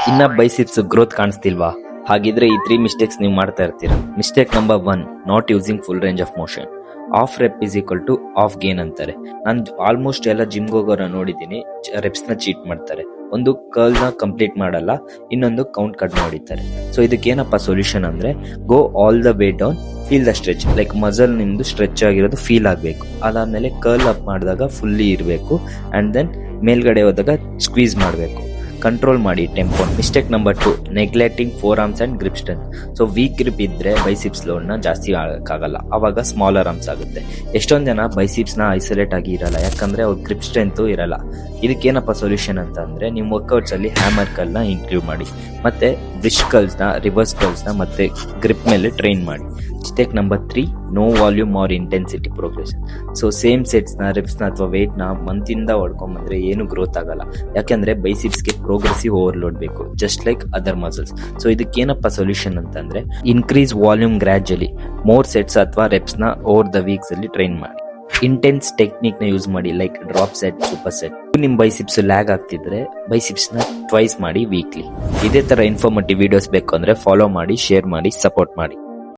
ಇನ್ನ biceps growth ಕಾಣಿಸ್ತಿಲ್ವಾ? ಹಾಗಿದ್ರೆ ಈ 3 ಮಿಸ್ಟೇಕ್ಸ್ ನೀವು ಮಾಡ್ತಾ ಇರ್ತೀರಾ. Mistake number 1, not using full range of motion. Half rep is equal to half gain ಅಂತಾರೆ. ನಾನು ಆಲ್ಮೋಸ್ಟ್ ಎಲ್ಲ ಜಿಮ್ಗೆ ಹೋಗೋರ ನೋಡಿದೀನಿ, ರೆಪ್ಸ್ ನ ಚೀಟ್ ಮಾಡ್ತಾರೆ. ಒಂದು ಕರ್ಲ್ ನ ಕಂಪ್ಲೀಟ್ ಮಾಡಲ್ಲ, ಇನ್ನೊಂದು ಕೌಂಟ್ ಕಡಿಮೆ ಹೊಡಿತಾರೆ. ಸೊ ಇದಕ್ಕೇನಪ್ಪ ಸೊಲ್ಯೂಷನ್ ಅಂದ್ರೆ, go all the way down, feel the stretch. Like muscle ನಿಮ್ದು ಸ್ಟ್ರೆಚ್ ಆಗಿರೋದು ಫೀಲ್ ಆಗಬೇಕು. ಅದಾದ್ಮೇಲೆ ಕರ್ಲ್ ಅಪ್ ಮಾಡಿದಾಗ ಫುಲ್ಲಿ ಇರಬೇಕು, ಅಂಡ್ ದೆನ್ ಮೇಲ್ಗಡೆ ಹೋದಾಗ ಸ್ಕ್ವೀಸ್ ಮಾಡಬೇಕು. ಕಂಟ್ರೋಲ್ ಮಾಡಿ tempo. Mistake number 2, neglecting forearms and grip strength. So weak grip ಇದ್ರೆ ಬೈಸಿಪ್ಸ್ ಲೋಡ್ ನ ಜಾಸ್ತಿ ಆಗಕ್ಕಾಗಲ್ಲ, ಅವಾಗ ಸ್ಮಾಲರ್ ಆರ್ಮ್ಸ್ ಆಗುತ್ತೆ. ಎಷ್ಟೊಂದ್ ಜನ ಬೈಸಿಪ್ಸ್ ನ ಐಸೋಲೇಟ್ ಆಗಿ ಇರಲ್ಲ, ಯಾಕಂದ್ರೆ ಅವ್ರ ಗ್ರಿಪ್ ಸ್ಟ್ರೆಂತ್ ಇರಲ್ಲ. ಇದಕ್ಕೇನಪ್ಪ ಸೊಲ್ಯೂಷನ್ ಅಂತ ಅಂದ್ರೆ, ನಿಮ್ ವರ್ಕೌಟ್ಸ್ ಅಲ್ಲಿ ಹ್ಯಾಮರ್ ಕಲ್ ನ ಇನ್ಕ್ಲೂಡ್ ಮಾಡಿ, ಮತ್ತೆ ಬ್ರಿಸ್ಟ್ ಕಲ್ಸ್ ನ, ರಿವರ್ಸ್ ಕಲ್ಸ್ ನ, ಮತ್ತೆ ಗ್ರಿಪ್ ಮೇಲೆ ಟ್ರೈನ್ ಮಾಡಿ. Mistake number 3, no volume or intensity progression. So same sets ನ, ರಿಪ್ಸ್ ನ ಅಥವಾ ವೇಟ್ ನ ಮಂತ್ ಇಂದ ಹೊಡ್ಕೊಂಡ್ಬಂದ್ರೆ ಏನು ಗ್ರೋತ್ ಆಗಲ್ಲ, ಯಾಕಂದ್ರೆ ಬೈಸಿಪ್ಸ್ ಗೆ ಪ್ರೋಗ್ರೆಸಿವ್ ಓವರ್ಲೋಡ್ ಬೇಕು, just like other muscles. So ಇದಕ್ಕೇನಪ್ಪ ಸೊಲ್ಯೂಷನ್ ಅಂತಂದ್ರೆ, increase volume gradually, more sets ಅಥವಾ ರೆಪ್ಸ್ ನ ಓವರ್ ದ ವೀಕ್ಸ್ ಅಲ್ಲಿ ಟ್ರೈನ್ ಮಾಡಿ. ಇಂಟೆನ್ಸ್ ಟೆಕ್ನಿಕ್ ನ ಯೂಸ್ ಮಾಡಿ, like drop set, super set. ನಿಮ್ ಬೈಸಿಪ್ಸ್ ಲ್ಯಾಗ್ ಆಗ್ತಿದ್ರೆ ಬೈಸಿಪ್ಸ್ ನ ಟ್ವೈಸ್ ಮಾಡಿ ವೀಕ್ಲಿ. ಇದೇ ತರ ಇನ್ಫಾರ್ಮೇಟಿವ್ ವಿಡಿಯೋಸ್ ಬೇಕು ಅಂದ್ರೆ ಫಾಲೋ ಮಾಡಿ, ಶೇರ್ ಮಾಡಿ, ಸಪೋರ್ಟ್ ಮಾಡಿ.